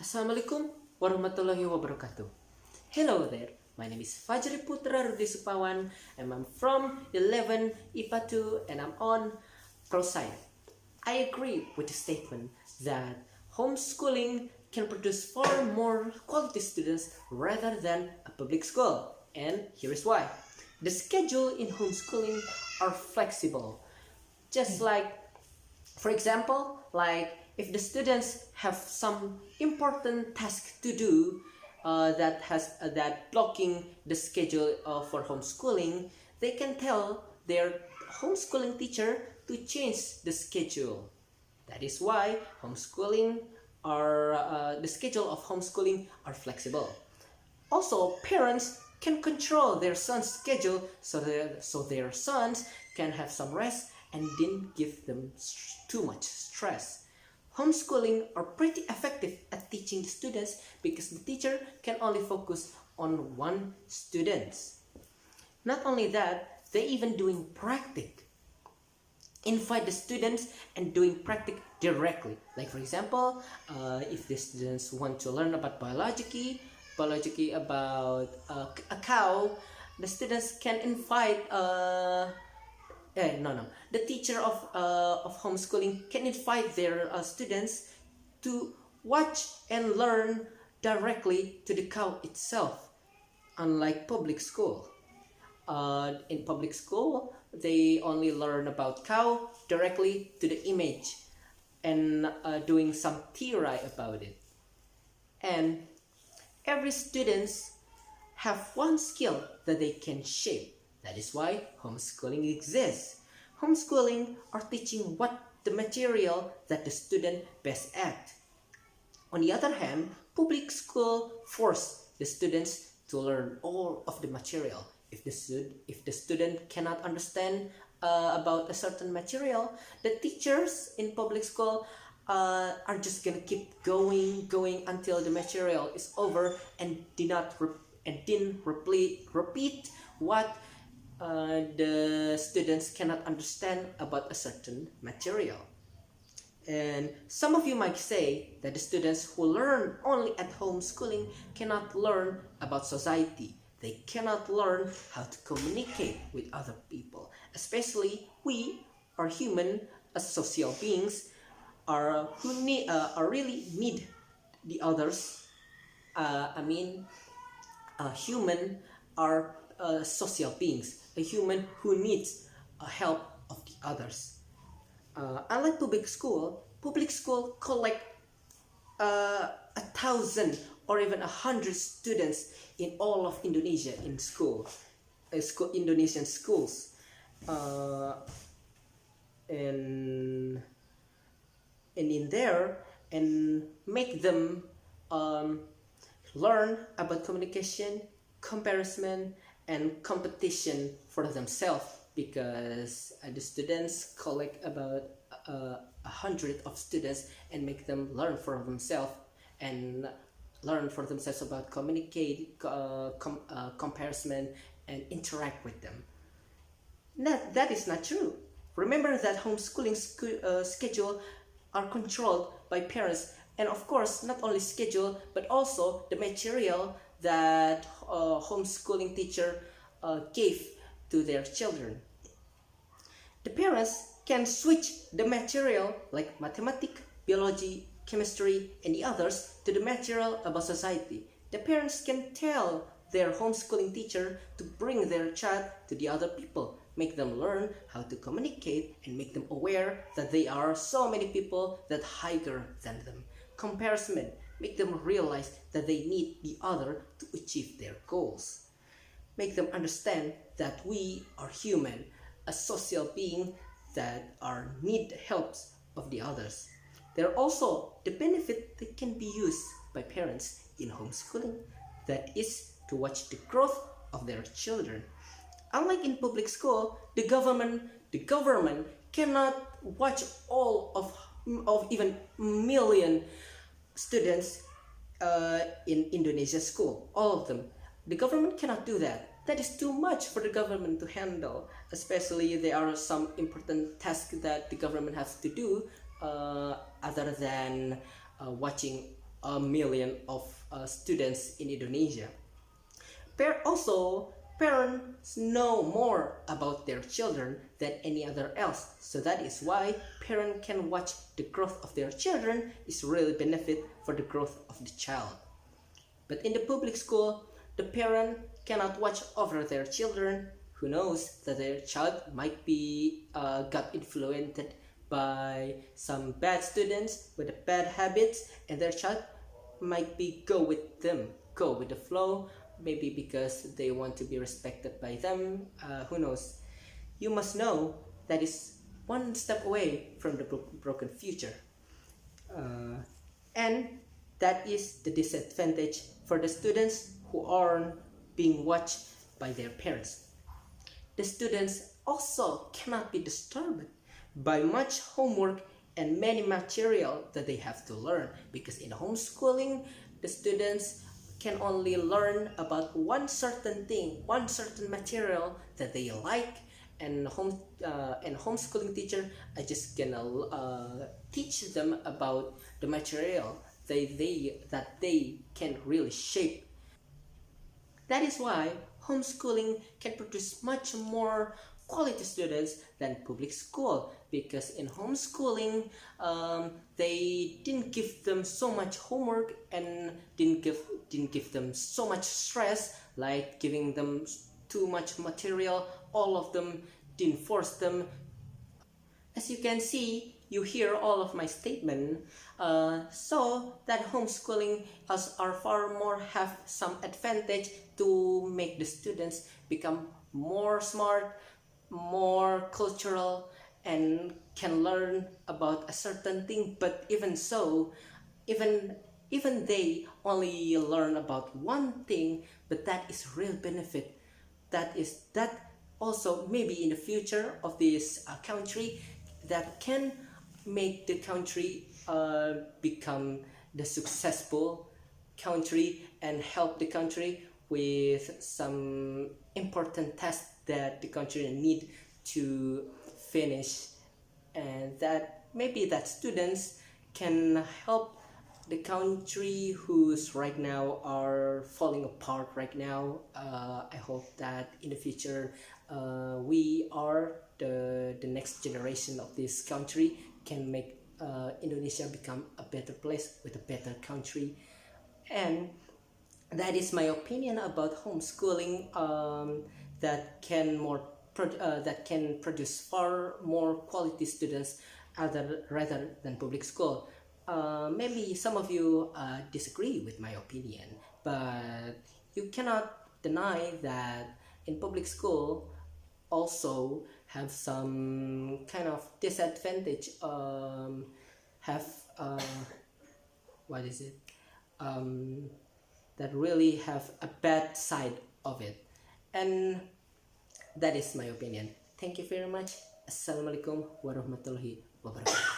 Assalamualaikum warahmatullahi wabarakatuh. Hello there, my name is Fajri Putra Rudi Supawan and I'm from 11 IPA 2 and I'm on ProScience. I agree with the statement that homeschooling can produce far more quality students rather than a public school, and here is why. The schedule in homeschooling are flexible, just like, for example, like if the students have some important task to do that blocking the schedule for homeschooling, they can tell their homeschooling teacher to change the schedule. That is why the schedule of homeschooling are flexible. Also, parents can control their son's schedule so their sons can have some rest and didn't give them too much stress. Homeschooling are pretty effective at teaching the students because the teacher can only focus on one student. Not only that, they even doing practice. Invite the students and doing practice directly. Like for example, if the students want to learn about biology about a cow, the students can invite the teacher of homeschooling can invite their students to watch and learn directly to the cow itself, unlike public school. In public school, they only learn about cow directly to the image and doing some theory about it. And every students have one skill that they can shape. That is why homeschooling exists. Homeschooling are teaching what the material that the student best at. On the other hand, public school force the students to learn all of the material. If the student cannot understand about a certain material, the teachers in public school are just gonna keep going until the material is over and didn't repeat what the students cannot understand about a certain material. And some of you might say that the students who learn only at homeschooling cannot learn about society. They cannot learn how to communicate with other people. Especially we are human as social beings who really need the others. Human are social beings. A human who needs help of the others. Unlike public school collect 1,000 or even 100 students in all of Indonesia in Indonesian schools, and in there and make them learn about communication, comparison, and competition for themselves, because the students collect about 100 of students and make them learn for themselves and learn for themselves about communicate, comparison, and interact with them. That is not true. Remember that homeschooling schedule are controlled by parents, and of course not only schedule but also the material that homeschooling teacher gave to their children. The parents can switch the material like mathematics, biology, chemistry, and the others to the material about society. The parents can tell their homeschooling teacher to bring their child to the other people, make them learn how to communicate and make them aware that there are so many people that higher than them. Comparison, make them realize that they need the other to achieve their goals. Make them understand that we are human, a social being that need helps of the others. There are also the benefit that can be used by parents in homeschooling, that is to watch the growth of their children. Unlike in public school, the government cannot watch all of even million students in Indonesia school, all of them. The government cannot do that. That is too much for the government to handle, especially there are some important tasks that the government has to do other than watching a million of students in Indonesia. Also, parents know more about their children than any other else. So that is why parents can watch the growth of their children is really benefit for the growth of the child. But in the public school, the parent cannot watch over their children. Who knows that their child might be got influenced by some bad students with the bad habits, and their child might be go with them, go with the flow, maybe because they want to be respected by them. Who knows? You must know that is one step away from the broken future. And that is the disadvantage for the students who aren't being watched by their parents. The students also cannot be disturbed by much homework and many material that they have to learn, because in homeschooling the students can only learn about one certain thing, one certain material that they like, and homeschooling teacher are just gonna teach them about the material that they can really shape. That is why homeschooling can produce much more quality students than public school, because in homeschooling they didn't give them so much homework and didn't give them so much stress, like giving them too much material. All of them didn't force them. As you can see, you hear all of my statement, so that homeschooling are far more have some advantage to make the students become more smart, more cultural, and can learn about a certain thing. But even so, even they only learn about one thing, but that is real benefit. That also maybe in the future of this country, that can make the country become the successful country and help the country with some important tasks that the country need to finish, and that maybe that students can help the country who's right now are falling apart right now. I hope that in the future we are the next generation of this country can make Indonesia become a better place with a better country. And that is my opinion about homeschooling, that can produce far more quality students rather than public school. Maybe some of you disagree with my opinion, but you cannot deny that in public school also have some kind of disadvantage, have what is it, that really have a bad side of it. And that is my opinion. Thank you very much. Assalamualaikum warahmatullahi wabarakatuh.